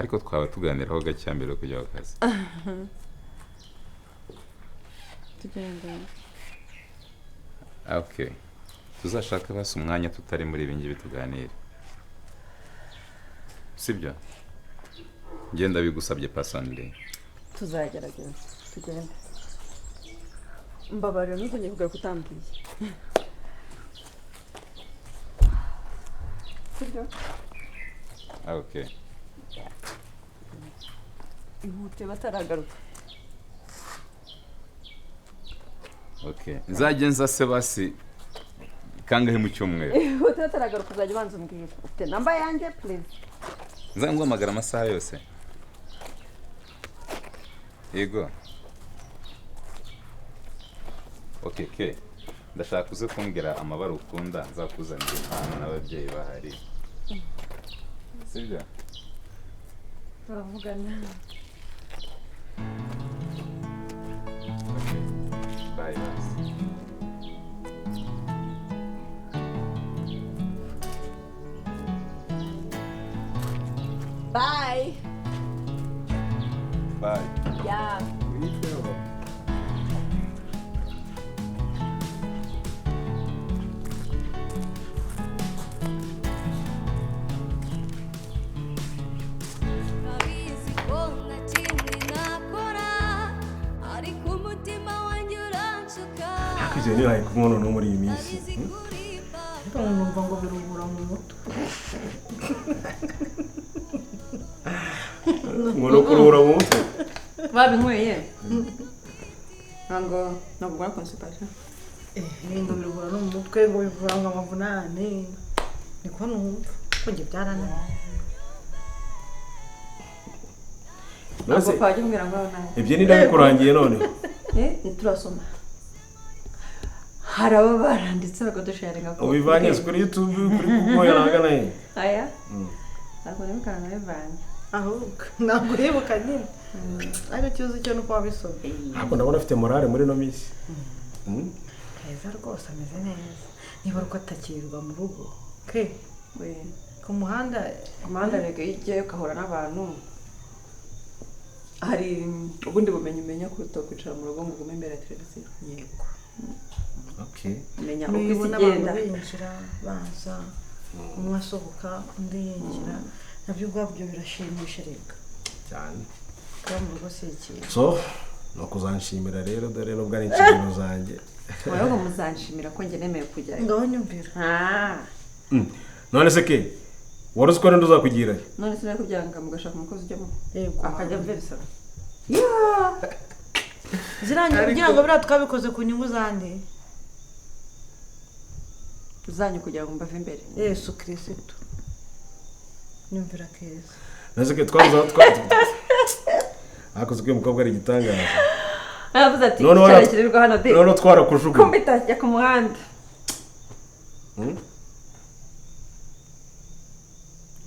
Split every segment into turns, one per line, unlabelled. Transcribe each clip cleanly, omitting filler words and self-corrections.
ariko twaba tuganiraho gake mbere kujya ku kazi.
Tugenda.
Okay. Tuzashaka basi umwanya tutari muri ibi ngibi tuganira. Sibyo? Ngenda bigusabye personally.
Tuzagerageza. Tugenda. Mbabarira ntuzongeye kugaruka kutambwiye. Sibyo?
Okay.
Ihute bataragaruka.
Okay. Nzagenza se basi kangahe mu cyumweru.
Ihute bataragaruka uzajya ubanza umbwira. Ufite namba yanjye please.
Nzanguhamagara amasaha yose. Yego. Okay, okay. Ndashaka uze kumbwira amabara ukunda nzakuzanira impano n'ababyeyi bahari. Sibyo?
Turavugana.
Bye, bye.
Bye.
Bye.
Yeah.
Kije ni like kumono no muri imisi.
Numva ngo birubura mu mutwe.
Ngono kurura mu mutwe.
Babinyweye. Ntabwo gukora constipation.
Ngo birubura no mu mutwe ngo bivura ngo amavunane. Niko numva ko nge byarana.
Ntabwo kwaje mbwira ngo nawe.
Ibyo ni ndabikurangiye none.
Turasoma. Haraba baranditse bagadusharinga ko.
Ubivanye kuri YouTube kuri Google yaragana he.
Aya. Ntabwo nimukana bivanye.
Ahubwo ntabwo yibuka nyine. Ariko cyuzi cyo nuko wabisomye.
Ntabwo ndabona afite morale muri no misi.
Keza rwose ameze neza. Niba uko atakirwa mu rugo. Ke. Ku muhanda
rege ijye ukahura n'abantu. Hari ubundi bumenyi umenya ko utokwicara mu rugo ngo ugume imbere ya televiziyo.
Yego.
Okay.
Menya uko igenda
binjira baza umwe asohoka undi yinjira nabyo ubwabyo birashimisha reka
cyane
kandi rugo si ikintu
so no kuzanshimira rero dore no bwari inshingano zanjye
wowe ngo muzanshimira ko nge nemeye kujya
ngaho nyumvira
none se ke waruzi ko ndo uzakugira
none se nako byanga mugashaka umukozi ujyamo
yego
akajya mvebisa
zirangiye kugira ngo bira twabikoze ku nyungu zande
zanyu kugira ngo mbave imbere
Yesu Kristo nyumvira keza
nase twabuze akoze ko mukobwa ari gitangaza
aravuze ati cyarekererwa hano de
none twarakujugu
kumbita ya ku muhanda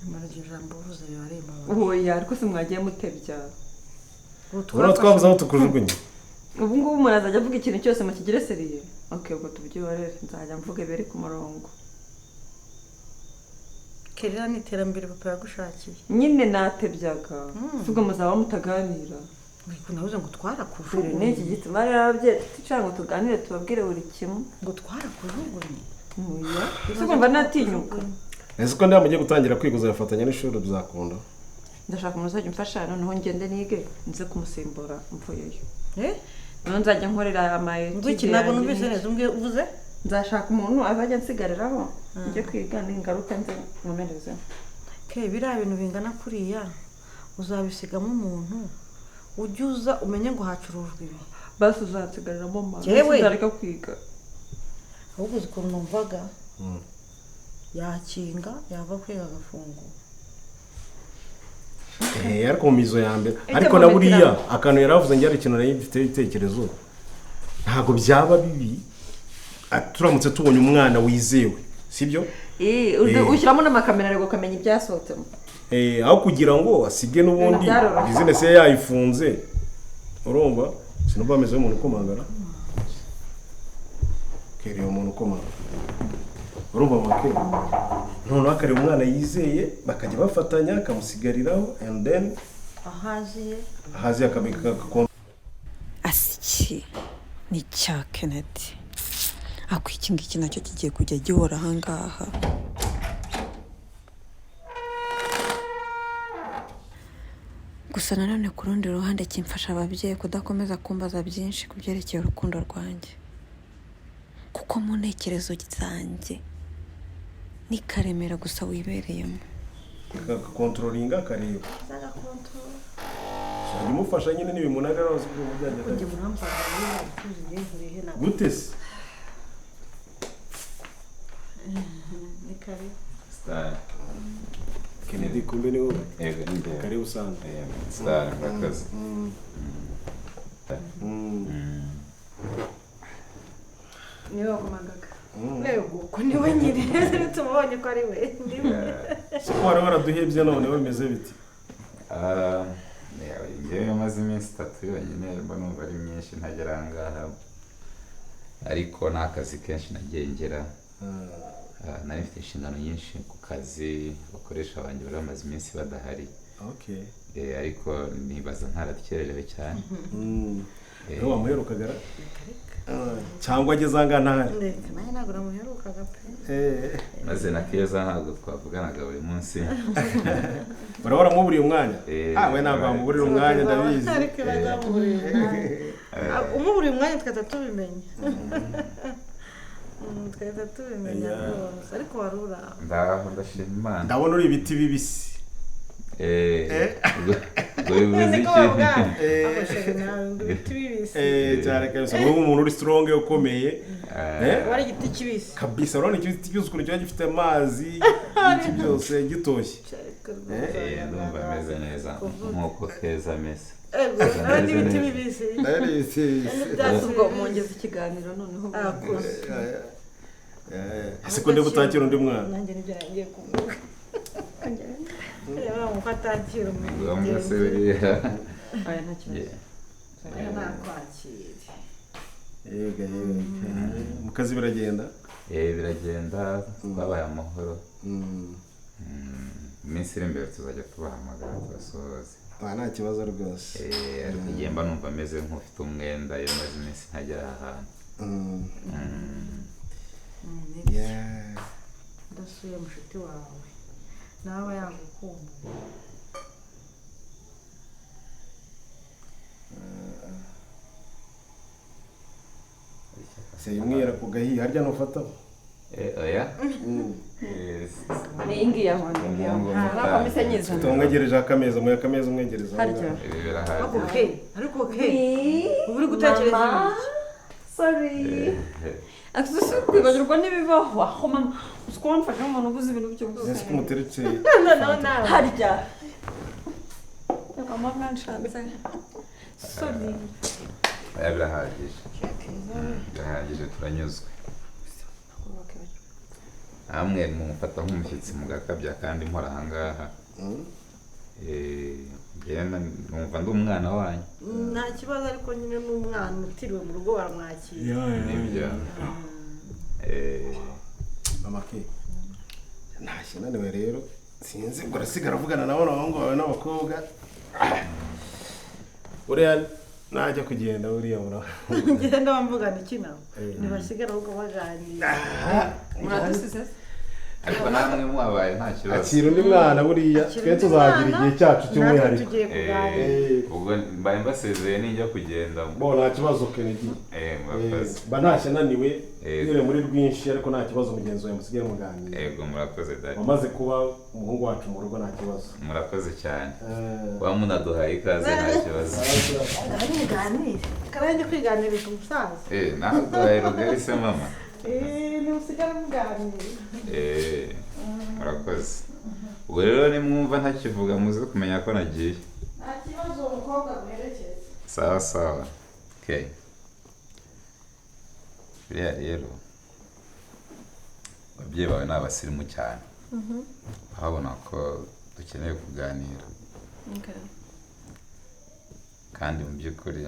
amaraje jambo uvuze yarema
oya ariko se mwagiye mutebya
none twabuze aho tukujugunye
ubu ngubu umuntu azajya avuga ikintu cyose mu kigire seriye okay ubwo tubyiborere nzajya mvuga bere ku murongo
kerera ni terambere papa yagushakiye
nyine natebyaga vuga muzaba mutaganira
ariko navuze ngo twarakuvure
n'iki gituma rero ababyeyi tucara ngo tuganire tubabwire buri kimwe
ngo twarakuvuguranye
oya usumva natinyuka
ese ko ndamugiye gutangira kwiguza yafatanya n'ishuri bizakunda
ndashaka umuntu uzajya umfasha noneho ngende nige nze kumusimbura mvuyeyo none nzajya nkorera amayeti
iki ntabwo numvise neza uvuze
nzashaka umuntu azajya nsigariraho njye kwiga n'ingaruka nze nkomereze
ke biriya bintu bingana kuriya uzabisigamo umuntu ujye uza umenye ngo hacurujwe ibi
basi uzansigariramo mama nzareka kwiga
ahubwo uzi ukuntu numvaga yakinga yava kwiga agafungura
ariko mu mizo ya mbere ariko na buriya akantu yaravuze ngo ari ikintu nayo gifite ibitekerezo ntabwo byaba bibi turamutse tubonye umwana wizewe sibyo
ushyiramo n'amakamera ariko ukamenya ibyasohotsemo
aho kugira ngo asige n'ubundi bizinesi ye yayifunze urumva sinumva ameze nk'umuntu ukomangara keriye umuntu ukomanga urumva make noneho akareba umwana yizeye bakajya bafatanya akamusigariraho and then ahaziye akamenya
asiki ni cya Kennedy ako iki ngiki nacyo kigiye kujya gihora ahangaha gusa nanone ku rundi ruhande kimfasha ababyeyi kudakomeza kumbaza byinshi ku byerekeye urukundo rwanjye kuko mu ntekerezo zanjye ni Karemera gusa wibereyemo
akakontrolinga akareba umufasha nyine n'ibimunagara wazi ko mujyanye gute se
Star.
Kennedy kumbe ni wowe
Yego ninde.
karibu sana
Star murakoze.
niwe wakomagaga yego ko niwe nyine tumubonye ko ari we
siko wari waraduhebye none bimeze biti
Njyewe maze iminsi 3 yonyine mba numva ari myinshi ntagera ngaha ariko nta kazi kenshi nagiye ngera nari mfite inshingano nyinshi ku kazi bakoresha abanjye bari bamaze iminsi badahari ariko nibaza ntarakererewe cyane
niwe wamuherukagara cyangwa ageze aha ntahari
nawe ntabwo namuherukaga pe
maze na Keza ntabwo twavuganaga buri munsi
urabona muburiye umwanya we ntabwo wamuburira umwanya ndabizi
umuburiye umwanya twahita tubimenya twahita tubimenya rwose ariko wari uraho
ndaho ndashima Imana
ndabona uri ibiti bibisi
bivuze
iki cyane kabisa wowe umuntu uri strong ukomeye
wari igiti kibisi
kabisa urabona igiti cyose ukuntu kiba gifite amazi iki byose gitoshye
ndumva ameze neza nk'uko Keza ameze
ni ibiti bibisi
ubwo mongeza ikiganiro noneho
ese ko ndeba utakira undi mwana
nanjye nibyo nagiye kuvuga reba muko atakira
ngombwa se buriya
aya nta kibazo
ntakwakire
yega mu kazi biragenda
biragenda twabaye amahoro iminsi iri imbere tuzajya tubahamagara tubasohoze
nta kibazo rwose
ariko igihe mba numva ameze nk'ufite umwenda iyo maze iminsi ntagera ahantu
ndasuye mushuti wawe nawe yagukunda
se imwera ku gahiye harya nufataho
oya
ni ingiya nakomise nyiza
tumwegereje akameza mu yakameza umwegereza
harya
ibi birahari
ariko uri gutekereza
sorry akisusi kwibagirwa n'ibibaho aho mama uko wamfasha umuntu ubuze ibintu byose
ese kumuteretse
harya mama mwanshanze sorry
birahagije turanyuzwe hamwe mumufata nk'umushyitsi mugakabya kandi mpora ahangaha numva ndi umwana wanyu
nta kibazo ariko nyine n'umwana utiriwe mu rugo baramwakira
nibyo
mama ke ntashye naniwe rero sinzi ngo arasigara avugana nabo n'abahungu bawe n'abakobwa uriya najya kugenda uriya
ngenda bamvugana iki nawe ntibasigara ahubwo baganira
muradusize
ariko namwe mubabaye nta kibazo
akira undi mwana buriya twe tuzagira igihe cyacu cy'umwihariko
ubwo mbaye mbasezeye nijya kugenda
bo nta kibazo Kennedy
murakoze
mba ntashye naniwe nyine muri rwinshi ariko nta kibazo mugenzi wawe musigare muganira
yego murakoze dadi
wamaze kuba umuhungu wacu mu rugo nta kibazo
murakoze cyane kuba munaduhaye ikaze nta kibazo
karange kwiganirisha umusaza
naduhaye rugari se mama
ntimusigare muganira
murakoze ubwo rero nimwumva ntakivuga muze kumenya ko nagiye
nta kibazo uwo mukobwa amuherekeza
sawa sawa biriya rero ababyeyi bawe ni abasirimu cyane babona ko dukeneye kuganira kandi mu by'ukuri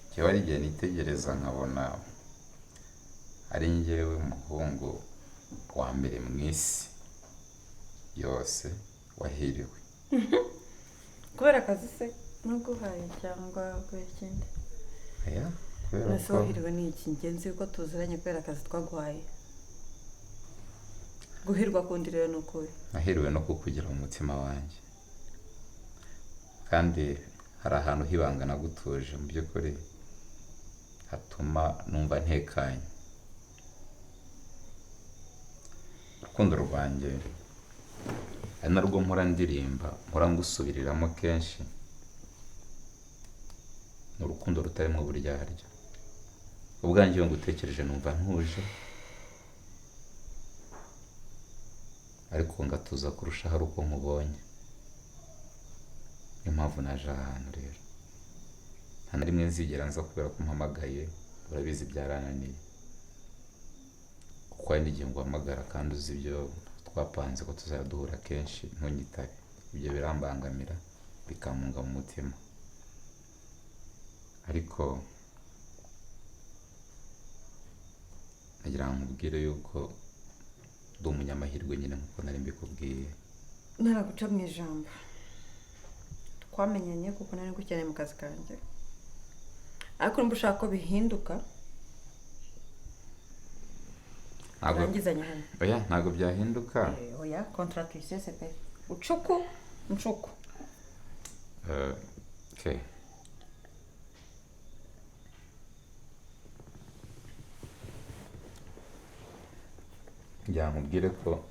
njyewe ari igihe nitegereza nkabona ari njyewe umuhungu wa mbere mu isi yose wahiriwe.
kubera akazi se naguhaye cyangwa kubera ikindi?
Aya kubera
nase
ko
wahiriwe ni iki? Ngenzi yuko tuziranye kubera akazi twaguhaye. Guhirwa kundi rero ni ukuri.
nahiriwe no kukugira mu mutima wanjye, kandi hari ahantu hibanga nagutuje mu by'ukuri hatuma numva ntekanye. Urukundo rwanjye ari narwo mpora ndirimba, mpora ngusubiriramo kenshi, ni urukundo rutarimo uburyarya. Ubwanjye iyo ngutekereje numva ntuje, ariko ngatuza kurushaho ari uko nkubonye. Niyo mpamvu naje aha hantu rero, nta na rimwe nzigera nza kubera ko mpamagaye, urabizi byarananiye, kuko hari n'igihe nguhamagara kandi uzi ibyo twapanze ko tuzajya duhura kenshi ntunyitabe. Ibyo birambangamira bikamunga mu mutima, ariko nagira ngo nkubwire yuko ndi umunyamahirwe nyine nkuko nari mbikubwiye.
Naraguca mu ijambo, twamenyanye kuko nari ngukeneye mu kazi kanjye, ariko nimba ushaka ko bihinduka turangizanye hano.
Oya ntabwo byahinduka.
Oya contrat tuyisese pe ucuku ncuku.
Okay. Njya nkubwire ko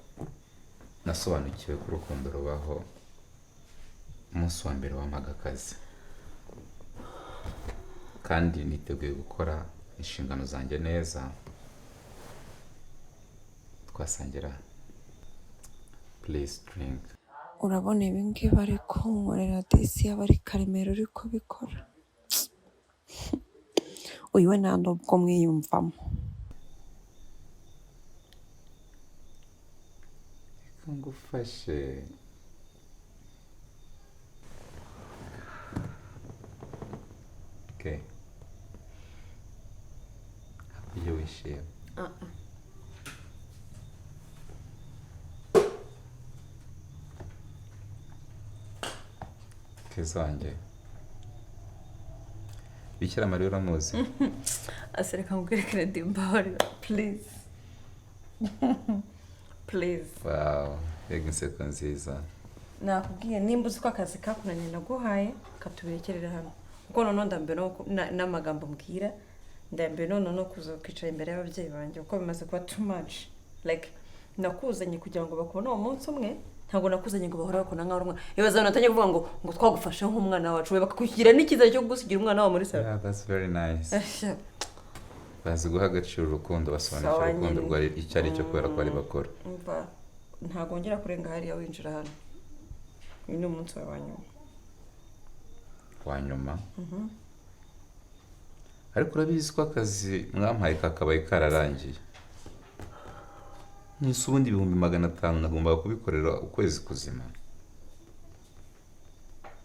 nasobanukiwe ko urukundo rubaho umunsi wa mbere wampaga akazi, kandi niteguye gukora inshingano zanjye neza, twasangira. Please drink.
Urabona ibi ngibi ari kunkorera disi yaba ari Karemera uri kubikora. Uyu we nta nubwo mwiyumvamo.
Reka ngufashe. Okay. Hakurya wishimye. Keza wanjye. Bikira Mariya uramuzi?
Asereka ngubwire Kennedy mbabarira please. Please.
Wow, yego inseko nziza.
Nakubwiye nimba uzi ko akazi kakunaniye naguhaye katubirekerera hano, kuko none ndambe n'amagambo mbwira, ndambe none kuza kwicara imbere y'ababyeyi banjye kuko bimaze kuba too much. Like nakuzanye kugira ngo bakubone uwo munsi umwe, ntabwo nakuzanye ngo bahora bakona nkaho umwana. Ibaza natangiye kuvuga ngo twagufashe nk'umwana wacu, bakakugira n'ikiza cyo gusigira umwana wawe muri salo.
Yeah, that's very nice. Bazi guha agaciro urukundo, basobanukira urukundo rwari icyo ari cyo kubera ko bari bakora.
Ntabwo ngera kurenga hariya winjira hano. Uyu ni umunsi wa nyuma.
Wa nyuma? Ariko urabizi ko akazi mwampaye kakabaye kararangiye. Nise ubundi 500 nagombaga kubikorera ukwezi kuzima.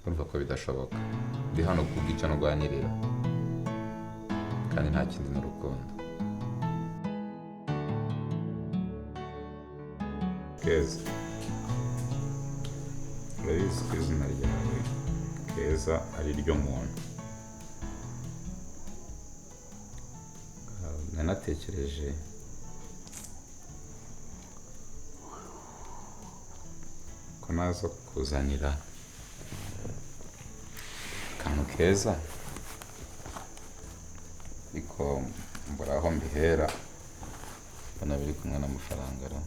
Urumva ko bidashoboka. Ndi hano kubwica no rwanirira, kandi nta kindi mu rukundo. Keza, urabizi ko izina ryawe Keza ari ryo muntu. Nanatekereje ko naza kuzanira akantu keza, ariko mbura aho mbihera, mbona biri kumwe n'amafaranga ra.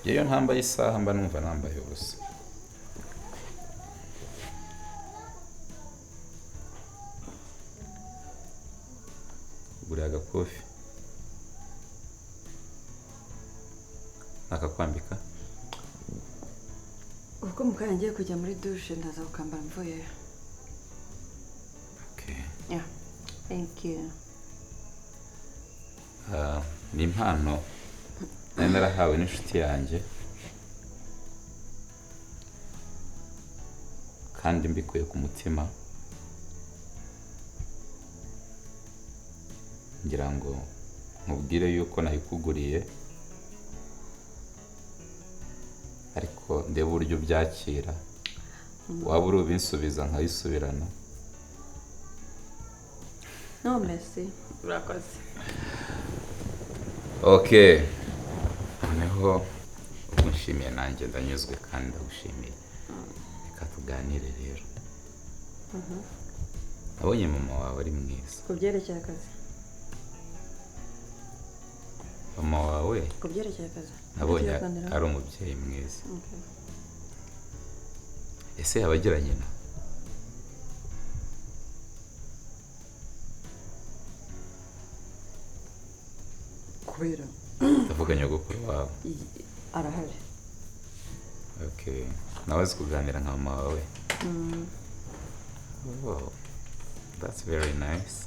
Iyo ntambaye isaha mba numva nambaye ubusa. Ugura agakofi nakakwambika.
Ubwo mukanya ngiye kujya muri douche ndaza gukambara mvuye.
Okay.
Yeah. Thank you.
Ni impano nari narahawe n'inshuti yanjye, kandi mbikuye ku mutima. ngira ngo nkubwire yuko nayikuguriye ariko ndeba uburyo byakira waba uri ubinsubiza nkayisubirana.
No merci, urakoze.
Okay, noneho umushimiye nanjye ndanyuzwe kandi ndagushimiye. Reka tuganire rero. Nabonye mama wawe ari mwiza.
Ku byerekeye akazi.
Mama wawe
Ku byerekeye akazi.
nabonye ari umubyeyi mwiza. Ese yaba agira nyina?
Kubera
Ndavuga nyogokuru wawe.
arahari.
Okay, nawe azi kuganira nka mama wawe. Oh, that's very nice.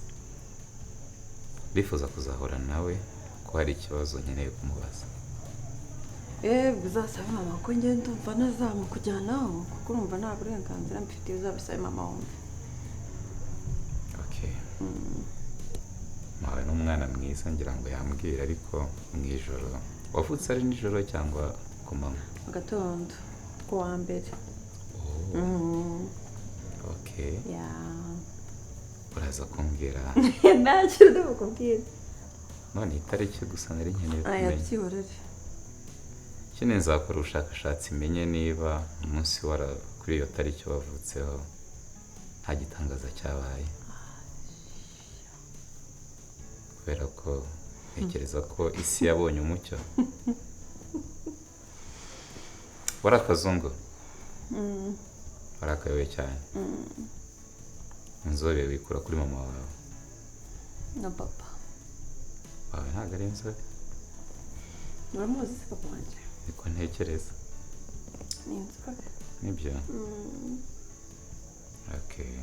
Bifuza kuzahura nawe ko hari ikibazo nkeneye kumubaza.
Bizasaba mama ko njye ndumva nazamukujyanaho kuko urumva nta burenganzira mfite uzabisabe mama wumve.
Okay. Mawe n'umwana mwiza ngira ngo yambwira ariko mu ijoro. Wavutse ari nijoro cyangwa ku manywa?
Mu gatondo ku wa mbere.
Okay.
Yeah.
Uraza kumbwira.
Ntacyo ndabukubwira.
None itariki gusa nari nkeneye
Aya
kumenya.
byihorere.
Kine nzakora ubushakashatsi menye niba umunsi wara kuri iyo tariki wavutseho nta gitangaza cyabaye. Kubera ko ntekereza ko isi yabonye umucyo. Wari akazungu? Wari akayobe cyane? Inzobe wikura kuri mama wawe?
Na papa.
Wawe ntabwo ari inzobe?
Uramuzi se papa wanjye?
Niko ntekereza.
Ni inzobe.
Nibyo? Okay.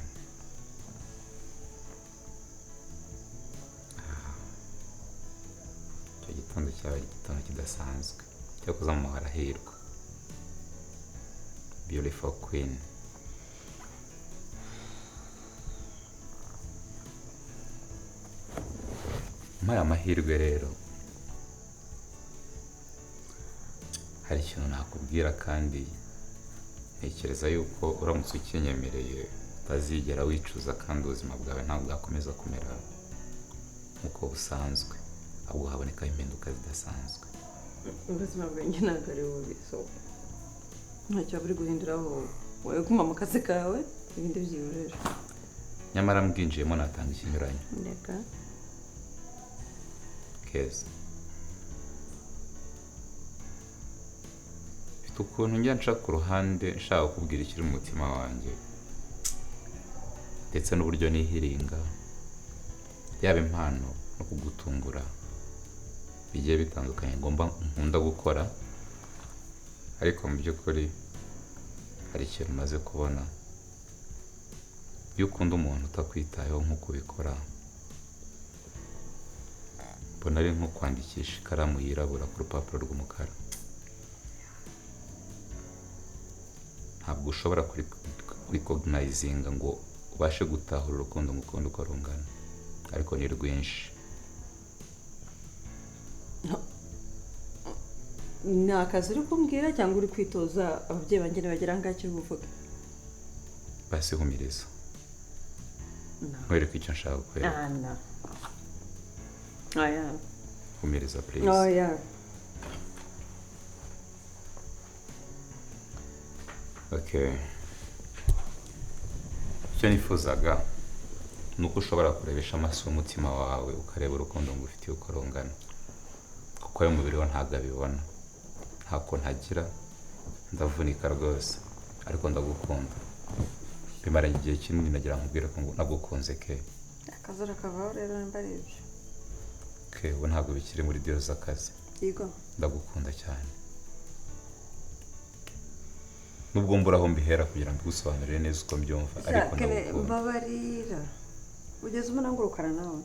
Icyo gitondo cyawe igitondo kidasanzwe cyo kuza mu harahirwa. Beautiful queen. Mpaye amahirwe rero hari ikintu nakubwira kandi ntekereza yuko uramutse ukinyemereye utazigera wicuza kandi ubuzima bwawe ntabwo bwakomeza kumera nk'uko busanzwe ahubwo habonekaho impinduka zidasanzwe.
Ubuzima bwanjye ntabwo ari bubi so ntacyo buri guhinduraho wowe guma mu kazi kawe ibindi byihorere.
Nyamara mbwinjiyemo natanga ikinyuranyo.
Ndeka.
Keza. Mfite ukuntu njya nca ku ruhande nshaka kubwira ikiri mu mutima wanjye ndetse n'uburyo nihiringa yaba impano no kugutungura bigiye bitandukanye ngomba nkunda gukora ariko mu by'ukuri hari ikintu maze kubona iyo ukunda umuntu utakwitayeho nk'uko ubikora mbona ari nko kwandikisha ikaramu yirabura ku rupapuro rw'umukara. Ntabwo ushobora kurikognayizinga ngo ubashe gutahura urukundo ngukunda uko rungana ariko ni rwinshi.
Ni akazi uri kumbwira cyangwa uri kwitoza ababyeyi banjye ntibagira ngo akiri buvuge?
Basi humiriza nkwereke icyo nshaka kukwereka.
No. Aya.
Humiriza please.
Oh yeah.
Okay. Icyo nifuzaga ni uko ushobora kurebesha amaso umutima wawe ukareba urukundo ngufitiye uko rungana kuko ayo mubiri we ntabwo abibona. Ntako ntagira ndavunika rwose ariko ndagukunda. Bimaranye igihe kinini nagira nkubwire ko nagukunze ke.
Akazura kavaho rero nimba ari ibyo.
Ke ubu ntabwo bikiri muri dio z'akazi.
Yego.
Ndagukunda cyane. Nubwo mburaho mbihera kugira ngo usobanurire neza uko mbyumva ariko ndagukunda.
Mbabarira. Ugeze umunangurukana nawe.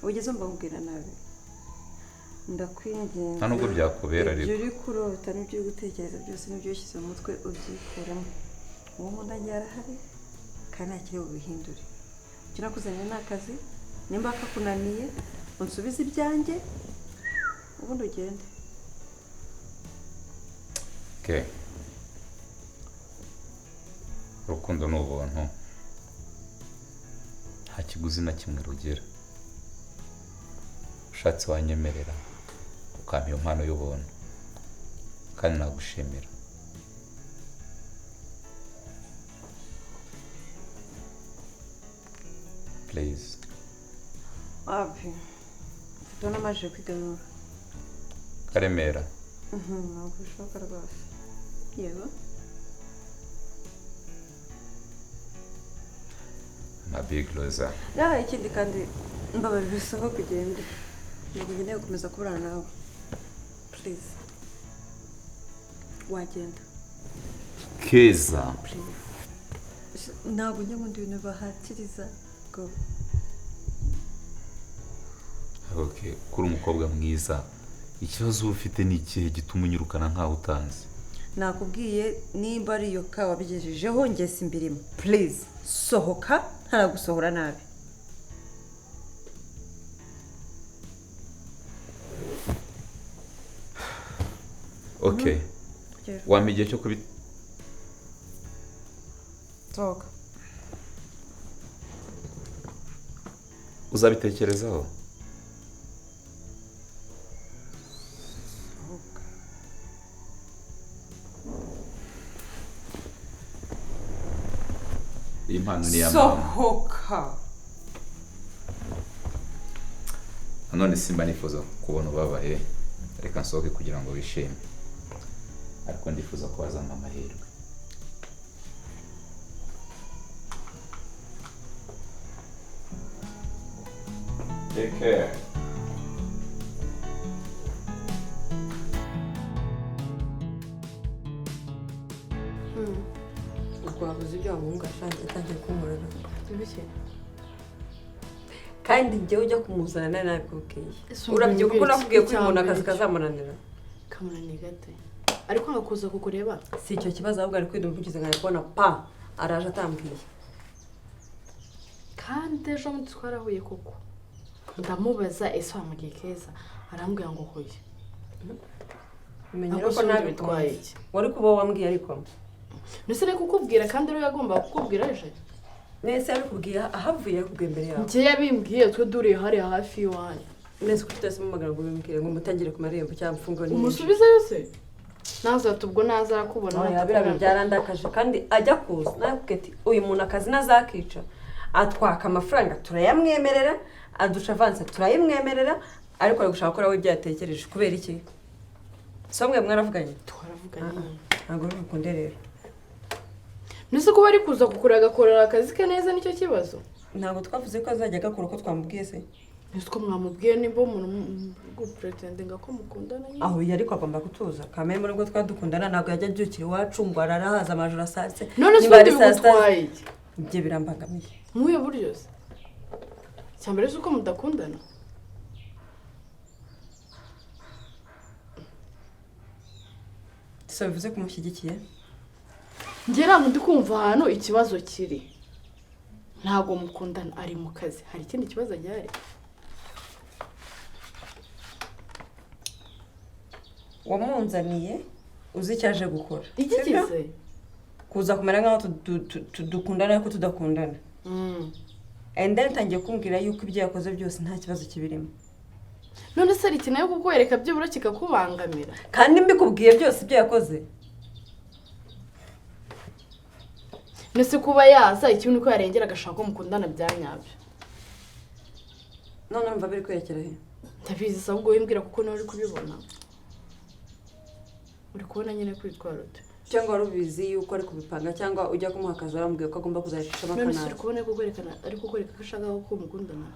Ugeze mbabwira nabi. Ndakwinginze.
Nta nubwo byakubera ariko.
Ibyo uri kurota n'ibyo uri gutekereza byose n'ibyo ushyize mu mutwe ubyikuremo. Uwo nkunda njye arahari kandi ntakiri bubihindure. Icyo nakuzaniye ni akazi nimba kakunaniye unsubize ibyanjye ubundi ugende.
Okay. Urukundo ni ubuntu nta kiguzi na kimwe rugira. Ushatse wanyemerera ukampa iyo mpano y'ubuntu kandi nagushimira. Please.
Abi tubona amaje kwigarura.
Karemera.
Ntabwo bishoboka rwose. Yego.
My big loser.
Ikindi kandi mbabarira bisaba kugenda. Ntabwo nkeneye gukomeza kuburana nawe. Please. Wagenda.
Keza.
Please. Ntabwo njya mu bintu bahatiriza. Go.
Okay, kuri umukobwa mwiza. Ikibazo ufite ni ikihe gituma unyirukana nkaho utanzi?
Nakubwiye nimba ari iyo ka wabigejejeho njye simbirimo. Please sohoka ntaragusohora nabi.
Okay. Wampa igihe cyo
sohoka.
uzabitekerezaho? Impano ni ya mama.
Sohoka.
None simba nifuza kubona ubabaye. Reka nsohoke kugira ngo wishime. Ariko ndifuza ko wazampa amahirwe. Take care.
Wabuze ibyo wamunga ashangiye atangiye kumurana. Tubike. Kandi njyewe ujya kumuzana nari nabikubwiye. Urabyibuka ko nakubwiye ko umuntu akazi kazamunanira.
Kamunaniye gate. Ariko ngakuza kukureba.
Si icyo kibazo ahubwo ari kwidumbukiza nkari kubona pa araje atambwiye.
Kandi ejo muti twarahuye koko. Ndamubaza ese wamugiye Keza. Arambwira ngo hoye.
Menyera ko nabitwaye iki. Wari kuba wambwiye ariko.
Nusere kukubwira kandi rero yagomba kukubwira eje.
Nese ari kubwira ahavuye kubwe imbere yawe.
Ngiye yabimbwiye twe duri hari hafi iwanyu.
Nese kutase mu magana ngo bimbwire ngo mutangire ku marembo cyangwa mfungo ni.
Umusubize yose. Naza tubwo naza arakubona
yabira byarandakaje kandi ajya kuza nakubwete uyu muntu akazi nazakica atwaka amafaranga turayamwemerera adusha avance turayimwemerera ariko ari gushaka ko rawe byatekereje kubera iki somwe mwaravuganye
twaravuganye
ntabwo rukunde rero
nese kuba ari kuza kukuraga korora akazi ke neza nicyo kibazo
ntabwo twavuze ko azajya gakora uko twamubwiye se
nese ko mwamubwiye nimba umuntu pretendinga ko mukundana nyine
aho yari ko agomba kutuza kamere muri rwo twadukundana ntabwo yajya byukira iwacu ngo ararahaza amajoro asatse
none se bigutwaye
ibyo birambangamiye
muye buryo se cyambere se uko mudakundana
so bivuze kumushyigikiye
njye ntabwo ndi kumva ahantu ikibazo kiri ntabwo mukundana ari mu kazi hari ikindi kibazo gihari
wamunzaniye uzi icyo aje gukora
igikize
kuza kumera nkaho dukundana ariko tudakundana and then tangiye kumbwira yuko ibyo yakoze byose nta kibazo kibirimo
none se ari nayo kukwereka byibura kikakubangamira
kandi mbikubwiye byose ibyo yakoze
nese kuba yaza ikintu ko yarengera agashaka ko mukundana byanyabyo
none mva biri kwerekera he
ndabizi se ahubwo wimbwira kuko nawe uri kubibona uri kubona nyine kwitwara ute
cyangwa wari ubizi yuko ari kubipanga cyangwa ujya kumuha akazi aramubwiye ko agomba kuzacisha
none se
amakanazi
uri kubona ko kwerekana ari kukwereka ko ashaka ko mukundana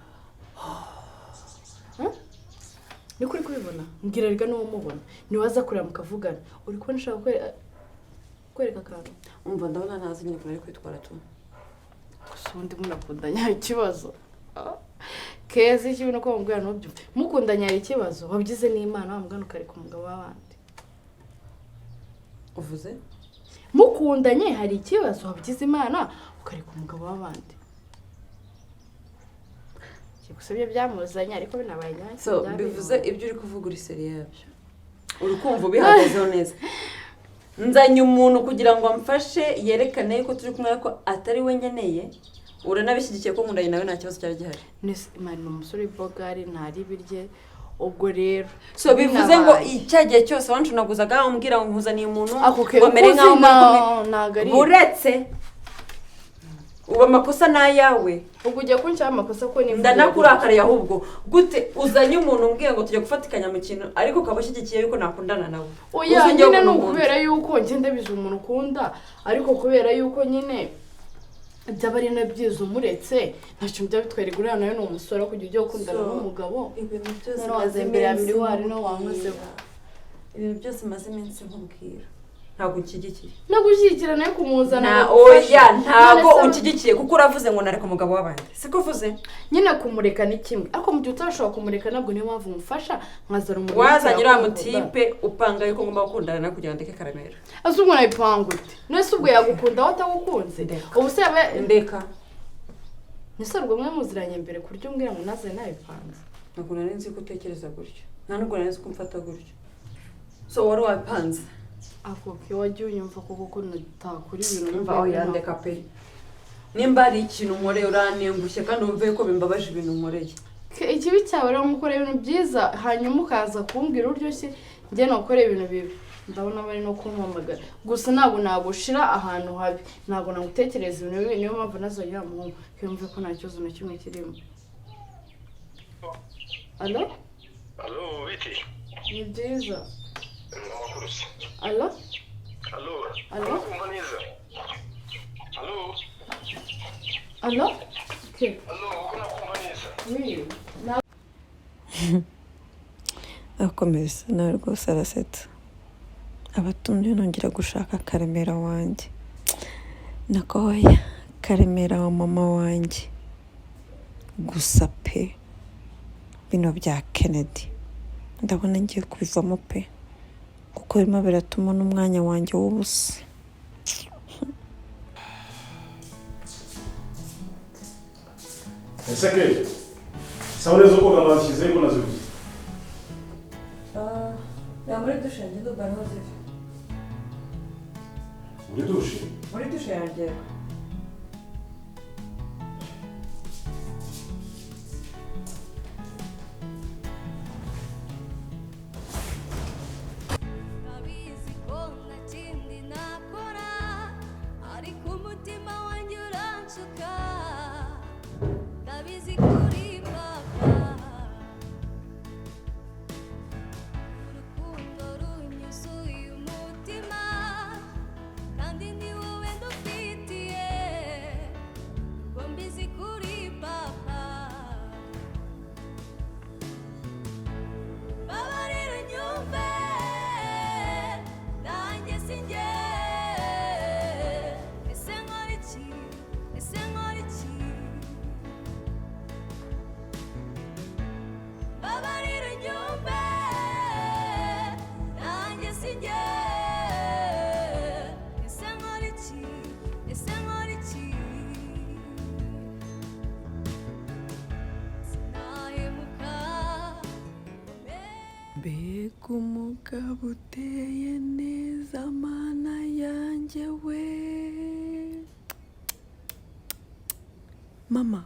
ni kuri kubibona mbwira riga n'uwo mubona niwaza kureba mukavugana uri kubona ashaka kwereka akantu
umva ndabona ntazi nyine kunari kwitwara tu
gusa ubundi munakundanya ikibazo Keza ikibi no ko mubwira n'ubyumve mukundanya hari ikibazo wabigize n'Imana wamugana ukareka umugabo w'abandi
uvuze
mukundanye hari ikibazo wabigize Imana ukareka umugabo w'abandi gusa ibyo byamuzanye ariko binabaye nyacyo
so bivuze ibyo uri kuvuga uri seri yabyo uri kumva ubihagazeho neza nzanye umuntu kugira ngo amfashe yerekane ko turi kumwe ko atari we ngeneye uranabishyigikiye ko nkundanye nawe nta kibazo cyari gihari
ni umusore w'ibogari ntari birye ubwo rero
so bivuze ngo icyagiye cyose wancunaguzaga umbwira ngo nkuzaniye umuntu
ngo
mere nkaho
ntago ari
uretse ubu amakosa ni ayawe
ubwo ugiye kunshyiraho amakosa ko nimba
ndanakurakariye ahubwo gute uzanye umuntu umbwira ngo tujye gufatikanya mu kintu ariko ukaba ushyigikiye yuko nakundana nawe
oya nyine ni ukubera yuko ngenda bize umuntu ukunda ariko kubera yuko nyine byaba ari nabyiza umuretse ntacyo byaba bitwereka uriya nawe ni umusore kujya ujya gukundana n'umugabo
ibintu byose
maze imbere ya miriwari no wankozeho
ibintu byose maze iminsi nkubwira ntabwo unshyigikiye
no gushyigikira nayo kumuzana
oya ntabwo unshyigikiye kuko uravuze ngo nareka umugabo w'abandi siko uvuze
nyine kumureka ni kimwe ariko mu gihe utashobora kumureka nabwo niyo mpamvu umufasha nkazana umuntu
wazanye uriya mutipe upanga yuko ngomba gukundana nawe kugira ngo ndeke karamera
ese ubwo nayipanga ute nese ubwo yagukunda aho atagukunze ubu se yaba
ndeka
nese ubwo mwe muziranye mbere ku buryo umbwira ngo naze nayipanze
ntabwo nari nzi ko utekereza gutyo nta nubwo nari nzi ko umfata gutyo so wari wabipanze
ako kiwajya unyumva kuko ko natakora ibintu
numva aho yandeka pe nimba ari ikintu nkoreye uranengushye kandi wumve ko bimbabaje ibintu nkoreye
ikibi cyawe rero gukora ibintu byiza hanyuma ukaza kumbwira uryoshye njye nokora ibintu bibi ndabona bari no kumpamagara gusa ntabwo nagushira ahantu habi ntabwo nagutekereza ibintu bibi niyo mpamvu nazongera mu yumve ko nta kibazo na kimwe kirimo alo
biti
ni byiza
amakuru se
alo
alo kumva neza
alo okay
uko nakumva neza
akomeza nawe rwose arasetsa abatumye nongera gushaka karemera wanjye nakoya karemera wa mama wanjye gusa pe bino bya Kennedy ndabona ngiye kubivamo pe kuko birimo biratuma n'umwanya wanjye w'ubusa
ese ke sabune zo koga bazishyizeho ko nazo
ya muri dushe njye bano zive muri dushe yanjye
mbega umugabo uteye neza mana yanjye we mama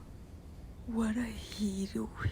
warahiriwe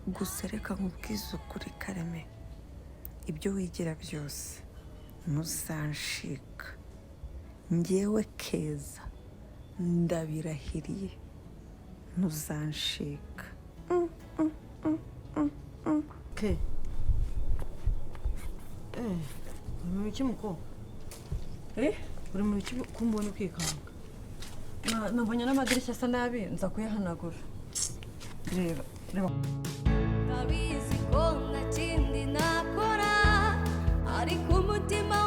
gusa reka nkubwize ukuri Karame, ibyo wigira byose ntuzanshika. Njyewe Keza ndabirahiriye ntuzanshika.
ke uri mu biki muko? Uri mu biki kumbona ukikanga?
nabonye n'amadirishya asa nabi nza kuyahanagura. Reba
ndabizi ko nta kindi nakora ariko umutima